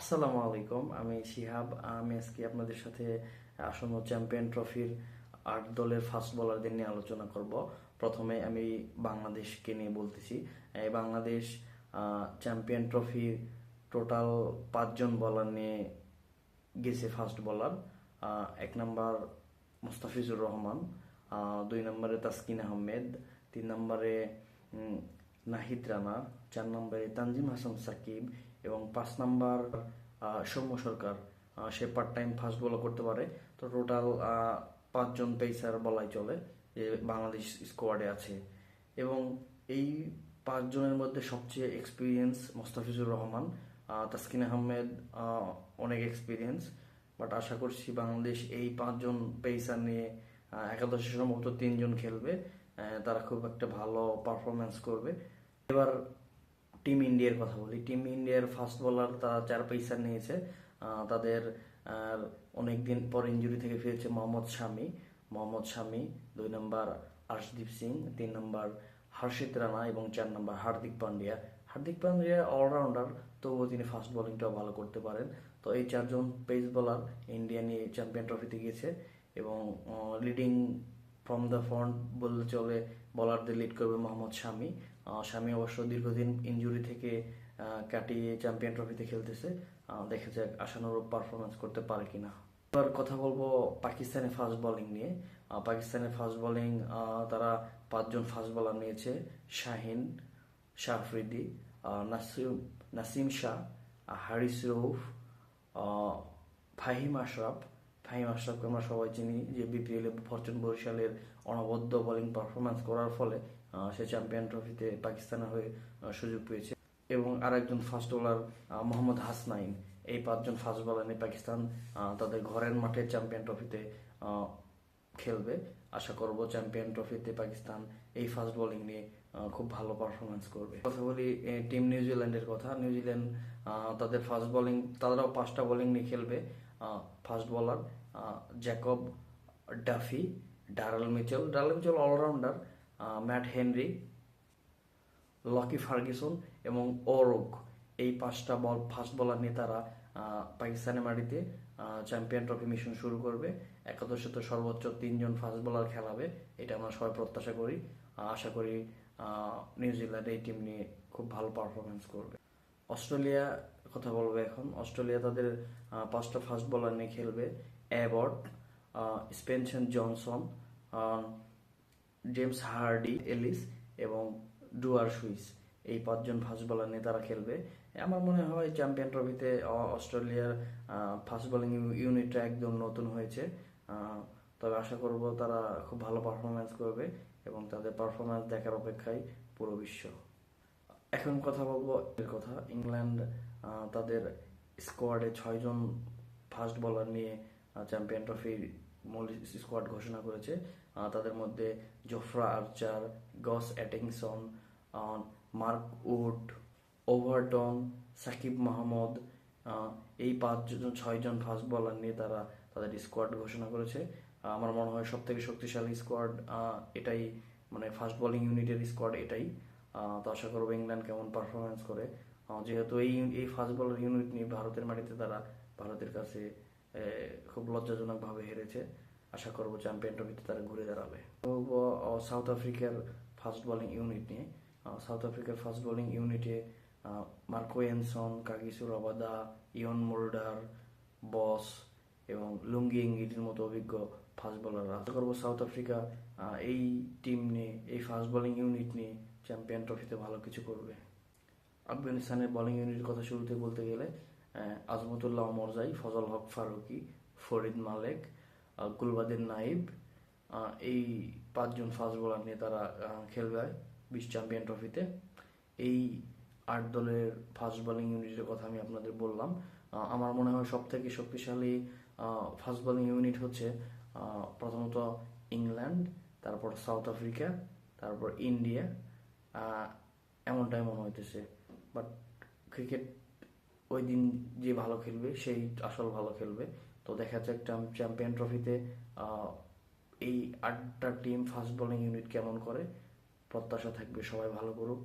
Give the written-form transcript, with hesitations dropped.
আসসালামু আলাইকুম, আমি শিহাব। আমি আজকে আপনাদের সাথে আসন্ন চ্যাম্পিয়ন ট্রফির ৮ দলের ফাস্ট বোলারদের নিয়ে আলোচনা করব। প্রথমে আমি বাংলাদেশকে নিয়ে বলতেছি। এই বাংলাদেশ চ্যাম্পিয়ন ট্রফির টোটাল ৫ জন বোলার নিয়ে গেছে। ফাস্ট বোলার ১ নম্বর মুস্তাফিজুর রহমান, ২ নম্বরে তাসকিন আহমেদ, ৩ নম্বরে নাহিদ রানা, ৪ নম্বরে তানজিম হাসান সাকিব এবং ৫ নম্বর সৌম্য সরকার। সে পার্ট টাইম ফাস্ট বলও করতে পারে। তো টোটাল ৫ জন পেসার বলাই চলে যে বাংলাদেশ স্কোয়াডে আছে। এবং এই ৫ জনের মধ্যে সবচেয়ে এক্সপিরিয়েন্স মোস্তাফিজুর রহমান। তাসকিন আহমেদ অনেক এক্সপিরিয়েন্স, বাট আশা করছি বাংলাদেশ এই ৫ জন পেসার নিয়ে একাদশে সম্ভবত ৩ জন খেলবে। তারা খুব একটা ভালো পারফরমেন্স করবে। এবার টিম ইন্ডিয়ার কথা বলি। টিম ইন্ডিয়ার ফাস্ট বোলার তারা ৪ পেসার নিয়েছে। তাদের অনেকদিন পর ইঞ্জুরি থেকে ফিরেছে মোহাম্মদ শামি, ২ নম্বর আর্শদীপ সিং, ৩ নম্বর হর্ষিত রানা এবং ৪ নম্বর হার্দিক পান্ডিয়া অলরাউন্ডার, তবুও তিনি ফাস্ট বোলিংটাও ভালো করতে পারেন। তো এই ৪ জন পেস বোলার ইন্ডিয়া নিয়ে চ্যাম্পিয়ন ট্রফিতে গিয়েছে। এবং লিডিং ফ্রম দ্য ফ্রন্ট বললে চলে, বোলারদের লিড করবে মোহাম্মদ শামি অবশ্য দীর্ঘদিন ইনজুরি থেকে কাটিয়ে চ্যাম্পিয়ন ট্রফিতে খেলতেছে। দেখা যাক আশানুরূপ পারফরমেন্স করতে পারে কিনা। এবার কথা বলবো পাকিস্তানের ফাস্ট বোলিং নিয়ে। পাকিস্তানের ফাস্ট বোলিং, তারা ৫ জন ফাস্ট বোলার নিয়েছে। শাহিন শাহ আফ্রিদি, নাসিম শাহ, হারিস রউফ, ফাহিম আশরাফকে আমরা সবাই চিনি যে বিপিএল এ ফরচুন বরিশালের অনবদ্য বোলিং পারফরমেন্স করার ফলে সে চ্যাম্পিয়ন ট্রফিতে পাকিস্তানের হয়ে সুযোগ পেয়েছে। এবং আরেকজন ফাস্ট বোলার মোহাম্মদ হাসনাইন। এই ৫ জন ফাস্ট বোলার নিয়ে পাকিস্তান তাদের ঘরের মাঠে চ্যাম্পিয়ন ট্রফিতে খেলবে। আশা করব চ্যাম্পিয়ন ট্রফিতে পাকিস্তান এই ফাস্ট বোলিং নিয়ে খুব ভালো পারফরমেন্স করবে। কথা বলি টিম নিউজিল্যান্ডের কথা। নিউজিল্যান্ড তাদের ফাস্ট বোলিং, তারাও ৫টা বোলিং নিয়ে খেলবে। Fast bowler Jacob Duffy, Daryl Mitchell allrounder, Matt Henry, Lockie Ferguson এবং ওরোক। এই ৫টা ফাস্ট বোলার নিয়ে তারা পাকিস্তানের মাটিতে চ্যাম্পিয়ন ট্রফি মিশন শুরু করবে। একাদশে তো সর্বোচ্চ ৩ জন ফাস্ট বোলার খেলাবে, এটা আমরা সবাই প্রত্যাশা করি। আশা করি নিউজিল্যান্ড এই টিম নিয়ে খুব ভালো পারফরমেন্স করবে। অস্ট্রেলিয়া কথা বলবো এখন। অস্ট্রেলিয়া তাদের ৫টা ফাস্ট বোলার নিয়ে খেলবে। Abbott, Spencer Johnson, James Hardie Ellis এবং ডুয়ার সুইস। এই ৫ জন ফাস্ট বোলার নিয়ে তারা খেলবে। আমার মনে হয় চ্যাম্পিয়ন ট্রফিতে অস্ট্রেলিয়ার ফাস্ট বোলিং ইউনিটটা একদম নতুন হয়েছে। তবে আশা করব তারা খুব ভালো পারফরমেন্স করবে এবং তাদের পারফরমেন্স দেখার অপেক্ষায় পুরো বিশ্ব। এখন কথা বলবো ইংল্যান্ড তাদের স্কোয়াডে ৬ জন ফাস্ট বোলার নিয়ে চ্যাম্পিয়ন ট্রফির মূল স্কোয়াড ঘোষণা করেছে। তাদের মধ্যে Jofra Archer, Gus Atkinson, Mark Wood, Overton, Saqib Mahmood, এই ৬ জন ফাস্ট বোলার নিয়ে তারা তাদের স্কোয়াড ঘোষণা করেছে। আমার মনে হয় সব থেকে শক্তিশালী স্কোয়াড এটাই, মানে ফাস্ট বোলিং ইউনিটের স্কোয়াড এটাই। তো আশা করবো ইংল্যান্ড কেমন পারফরমেন্স করে, যেহেতু এই ফাস্ট বোলার ইউনিট নিয়ে ভারতের মাটিতে তারা ভারতের কাছে খুব লজ্জাজনকভাবে হেরেছে। আশা করবো চ্যাম্পিয়ন ট্রফিতে তারা ঘুরে দাঁড়াবে। বলবো সাউথ আফ্রিকার ফাস্ট বোলিং ইউনিট নিয়ে। সাউথ আফ্রিকার ফাস্ট বোলিং ইউনিটে মার্কো এনসন, কাগিসো রাবাদা, ইয়ন মোল্ডার, বস এবং লুঙ্গি ইংগিটির মতো অভিজ্ঞ ফাস্ট বোলাররা। আশা করবো সাউথ আফ্রিকা এই টিম নিয়ে, এই ফাস্ট বোলিং ইউনিট নিয়ে চ্যাম্পিয়ন ট্রফিতে ভালো কিছু করবে। আফগানিস্তানের বোলিং ইউনিটের কথা শুরুতে বলতে গেলে আজমতুল্লাহ মরজাই, ফজল হক ফারুকি, ফরিদ মালেক, গুলবাদিন নাইব, এই ৫ জন ফাস্ট বোলার নিয়ে তারা খেলবে বিশ্ব চ্যাম্পিয়ন ট্রফিতে। এই ৮ দলের ফাস্ট বোলিং ইউনিটের কথা আমি আপনাদের বললাম। আমার মনে হয় সব থেকে শক্তিশালী ফাস্ট বোলিং ইউনিট হচ্ছে প্রথমত ইংল্যান্ড, তারপর সাউথ আফ্রিকা, তারপর ইন্ডিয়া, এমনটাই মনে হইতেছে। বাট ক্রিকেট ওই দিন যে ভালো খেলবে সেই আসল ভালো খেলবে। তো দেখা যাক চ্যাম্পিয়ন ট্রফিতে এই ৮টা টিম ফাস্ট বোলিং ইউনিট কেমন করে। প্রত্যাশা থাকবে সবাই ভালো করুক।